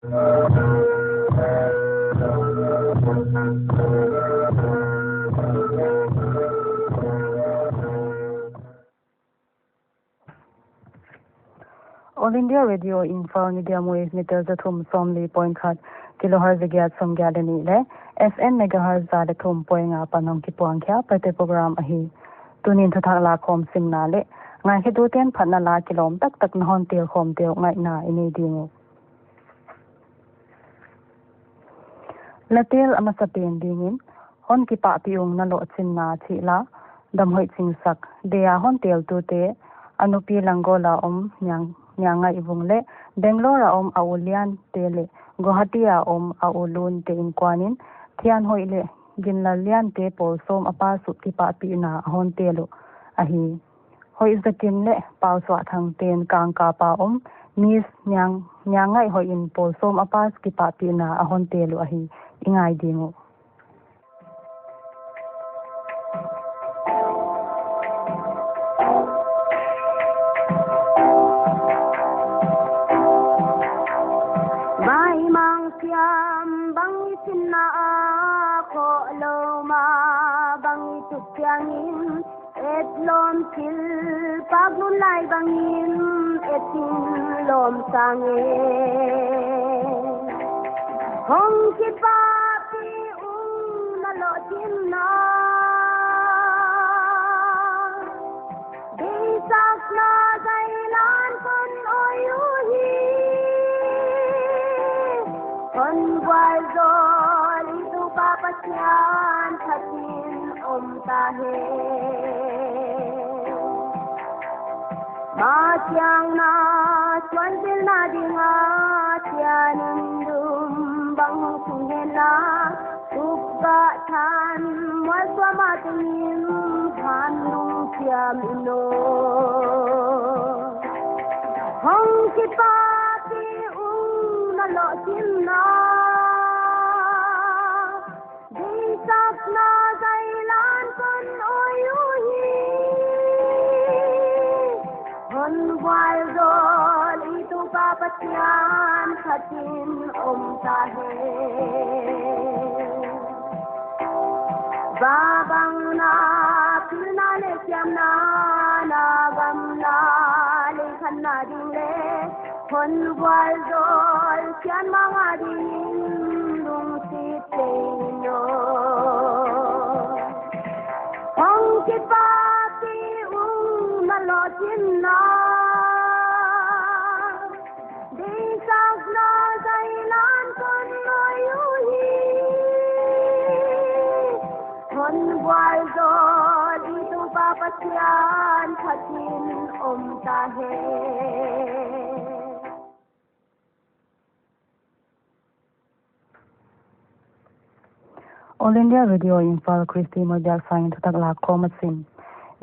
All India Radio Info Medium Wave meter the thum somli point khat kilohertz gyat som gyadani le FM megahertz za the thum point a panong ki puang kya pate program ahi tunin thatak la khom simna le ngai he do ten phatna la kilom tak tak nahon tel khom tel ngai na ini dingu latel ama sapen dingin hon ki pa piung na lo chinna chila damhoi chingsak deya hon tel tu te anupi langola nyanga ibungle Bangalore aulian tele Guwahati aulun te inkwanin thian hoile ginlalian te polsom apa suti pa pina hon telo ahi hoi zakin le pauswa thang ten kang ka pa mis nyangai hoi in polsom apa ski pa pina hon telo ahi ingai dingo lom til pagun lai bangin etin lom sange hong ki pa pi na lo tin na de sak na zailan kon oyu hi kon wai zol tu pa pasyan thatin ta he ma chang na chuan bil na dinga tian dum bang thung he na tuk ga than moi swa ma tin than lung chiam no hong ki pa ti na lo tin na de sak na zailan kon oyu hi hon wal zol itu pa patyan khatin ta he babang na pilna le kyam na gam na le khan na ding le hon wal zol kyan ma nga ding lung si te no hong ki pa ti na lo tin na de sak na zailan kon oyu hi hon wal zol itu pa patyan khatin ta he All India Radio Info Christy Model Sign to Tagla Komasin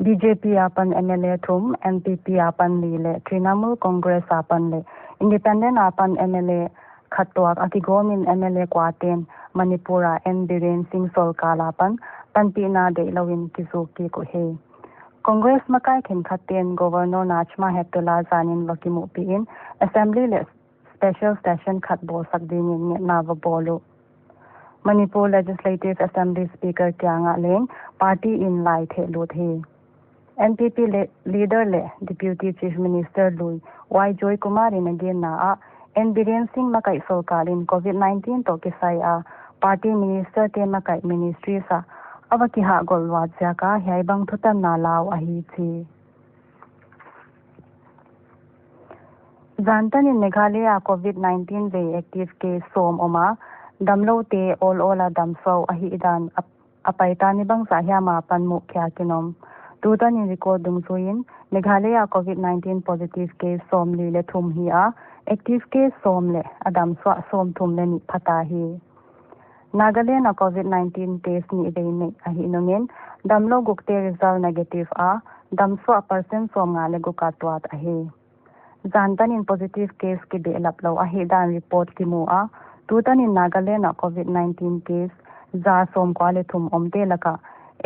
BJP apan MLA thum NPP apan lile Trinamool Congress apan le Independent apan MLA khatwak akigomin MLA kwaten Manipura N Biren Singh Solkala apan panpina de lawin kizuki ko he Congress makai khen khaten Governor Nachma Heptola zanin wakimu piin Assembly le Special Session khatbo sakdin na bolo Manipur Legislative Assembly Speaker Kyanga Leng Party in Light he lut he NPP leader le Deputy Chief Minister Lui Y Joy Kumar in again na N Biren Singh makai solkalin COVID-19 to kisai Party Minister te makai ministry sa awaki ha golwat jaka haibang thutan na law ahi chi Zantan in Meghalaya COVID-19 ve active case som oma damlo te ola damso ahi idan apaita ni bang sahya ma panmu kya kinom tutan in record dung suin Meghalaya COVID-19 positive case som le thum hi active case som le adam swa som thum le ni phata hi Nagaland COVID-19 case ni idei ahi nomen damlo gukte result negative damswa person som nga le gukatwat ahi zantan in positive case ki de laplo ahi dan report ki mu tutan in Nagaland COVID-19 case za som kwale thum omte laka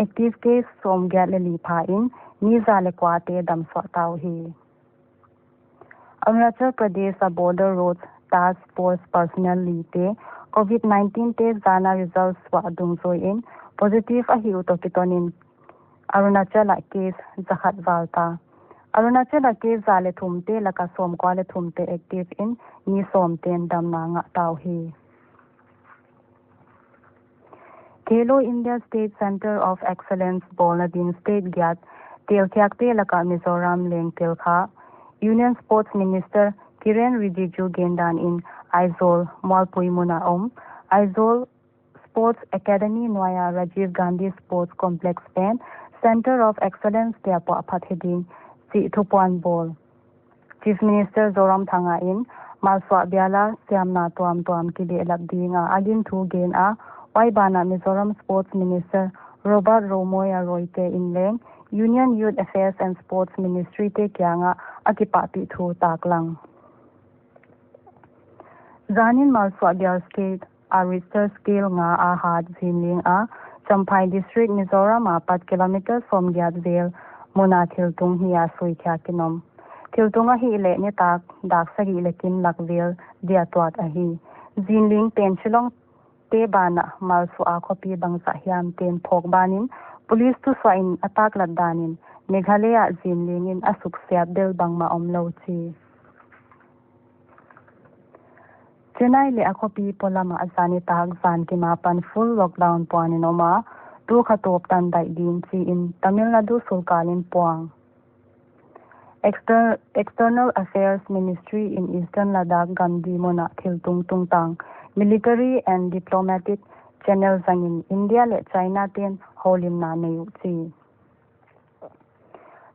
active case som gyale li pha in ni za le kwate dam swa taw hi Arunachal Pradesh border roads task force personnel li te COVID-19 te zana results wa dung zoi in positive a hi utopitonin Arunachal case zakhat valta Arunachal case zale thumte laka som kwale thumte active in ni som ten dam na nga taw hi Khelo India State Center of Excellence Bolnadin State Gyat Telkyak laka Mizoram leng telkha Union Sports Minister Kiren Rijiju Gendan in Aizawl Malpui Muna Aizawl Sports Academy Noya Rajiv Gandhi Sports Complex Pen Center of Excellence Teapo Aphatheding Si Thupuan Bol Chief Minister Zoram Thanga in Malswa Biala Siamna Tuam Kili Labdinga Agin Thu Gen a Waibana Mizoram Sports Minister Robert Romoya Roite in Leng Union Youth Affairs and Sports Ministry te kyanga akipati thu taklang Zanin Malswa Bial State a Richter scale nga a had zinling a Champhai District Mizoram a 4 kilometers from Gyatvel Muna Thiltung hi a sui kya kinom Thiltunga hi le ni tak dak sagi lekin lakvel dia twat a hi zinling penchilong te bana Malswa kopi bangsa hiam ten phok banin Police tu swain attack ladanin Meghalaya zinlingin asuk siat del bangma omlo chi Chennai le akopi polama azani tag zan ki mapan full lockdown puanin oma tu khatop tan dai din chi in Tamil Nadu sulkalin puang External Affairs Ministry in Eastern Ladakh Gandhi Mona Thiltung Tungtang Military and Diplomatic Channel zangin India le China ten holim na nayu chi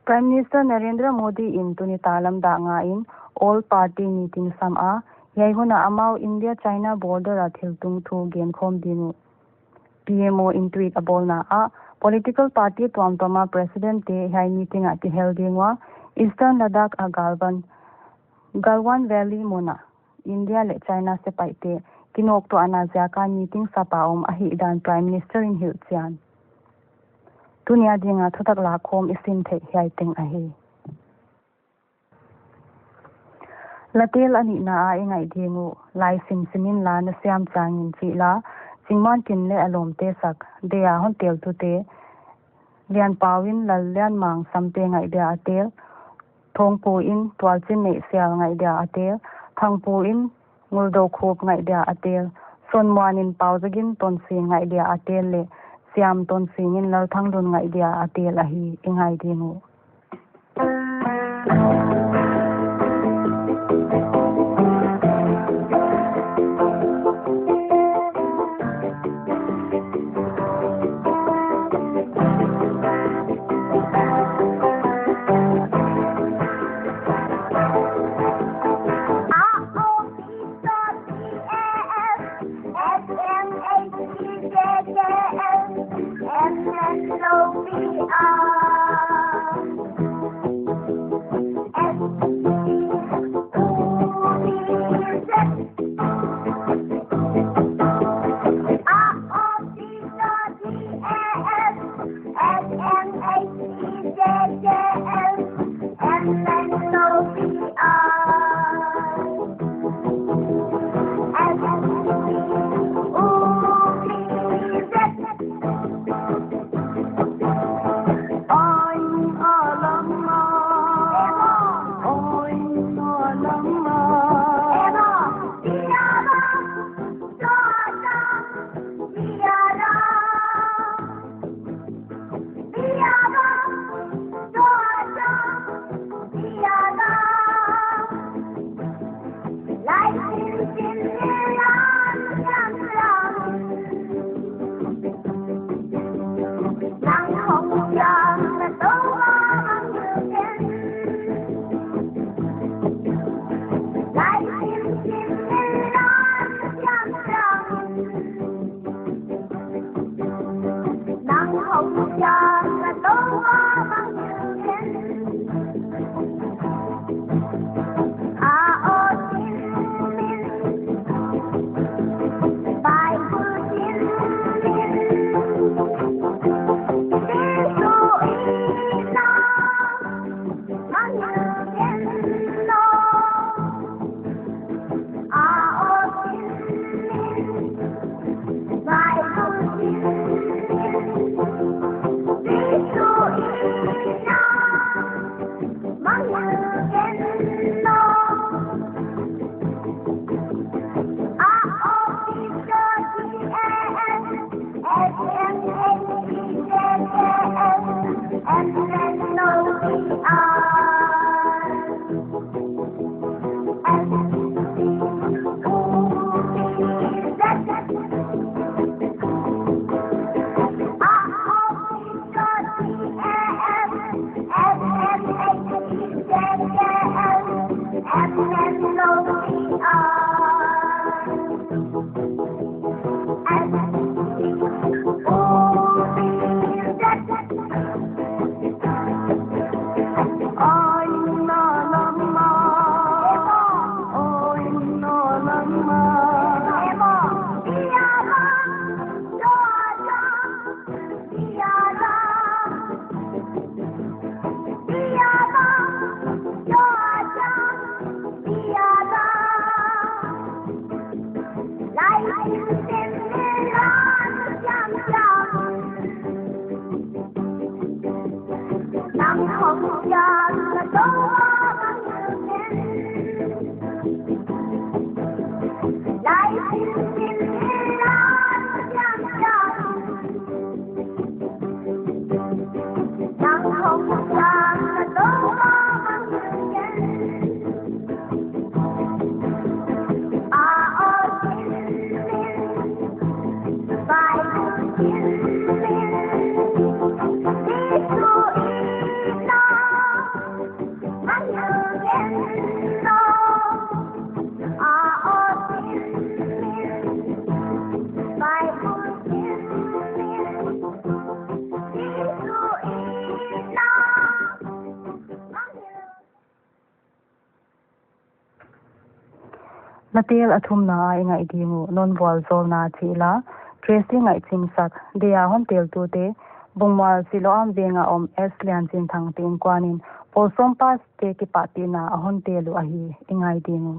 Prime Minister Narendra Modi in tunitalam da nga in all party meeting sam a yaihuna amau India China border a thiltung thu gen khom dinu PMO in tweet abol na a political party twamtoma president te hai meeting at held dingwa Eastern Ladakh a Galwan Valley mona India le China se paite kinok to anazya ka meeting sa paom ahi dan Prime Minister in Hilchian Tunia dinga thotak la khom isim the hiai teng ahi Latel ani na a ingai dingu lai sim simin la na siam changin chi la chingman kin le alom te sak deya hon tel tu te lian pawin lal lian mang samte ngai dia atel thongpu in twalchin nei sial ngai dia atel thangpu in nguldo khop ngai dia atel sonwanin pawjagin tonsi ngai dia atel le siam tonsi in lal thanglun ngai dia atel ahi ingai dingu Natil athum na ingai dingu non bol zol na chila Tracy ngai chingsak dia hon tel tu te bungwal silo am venga om eslian chin thang tin kwanin polsom pas te ki patina ahon telu ahi ingai dingu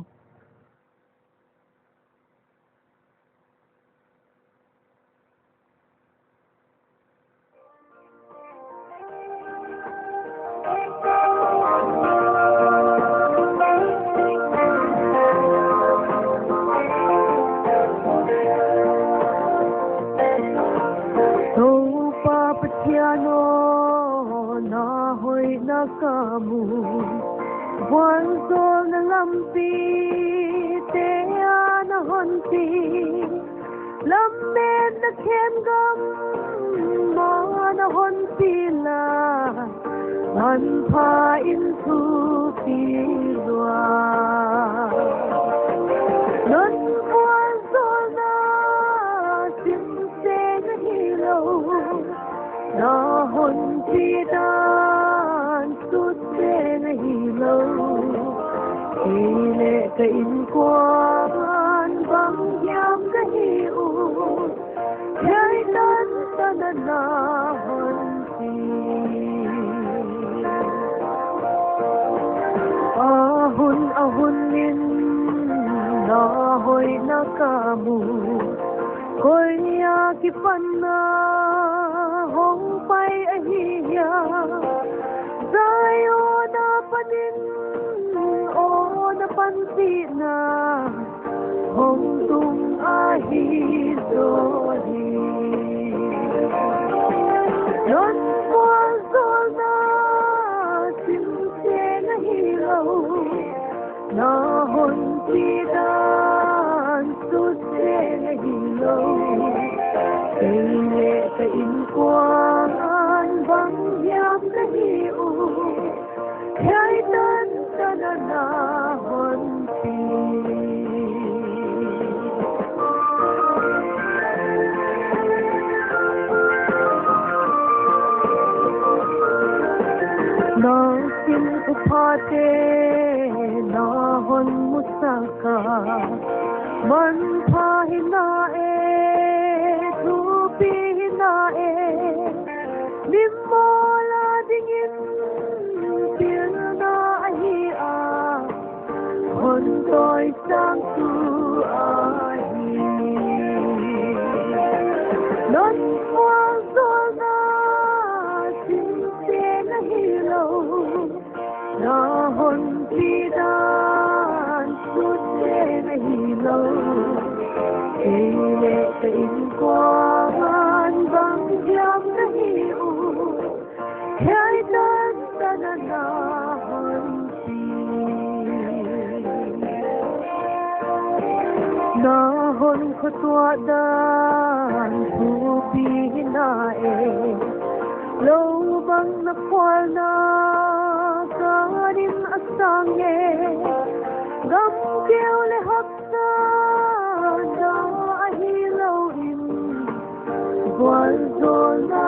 kwal zola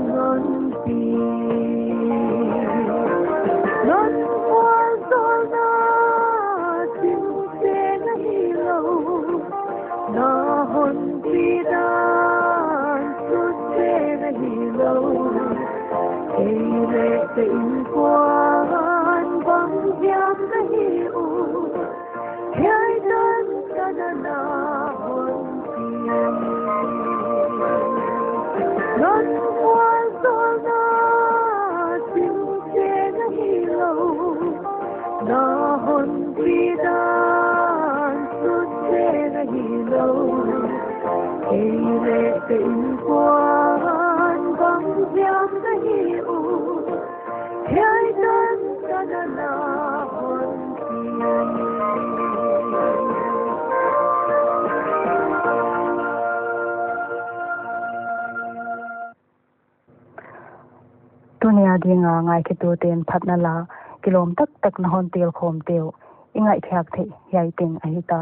non pi non kwal zola tin se na hilo na hon pi dan su se na hilo le te in kwan bang jam na hiu hai dan kana hon pi non kwal zola tin se na hilo na hon pi dan su se na hilo le te in kwan bang jam na hiu hai dan kana hon pi tunia dinga ngai ki tu ten phatna la kilom tak tak na hon tel khom tel ingai thyak the yai ting ahita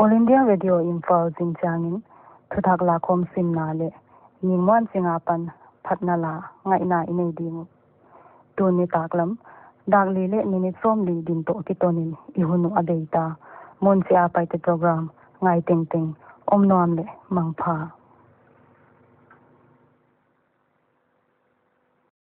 All India Radio Imphal Jinchangin thuthak la khom sim na le ningwan singa pan phatna la ngai na inei ding tuni taklam dagli le minute from li din to kitonin ihunu adeita mon se apai te program ngai ting ting omnom le mangpha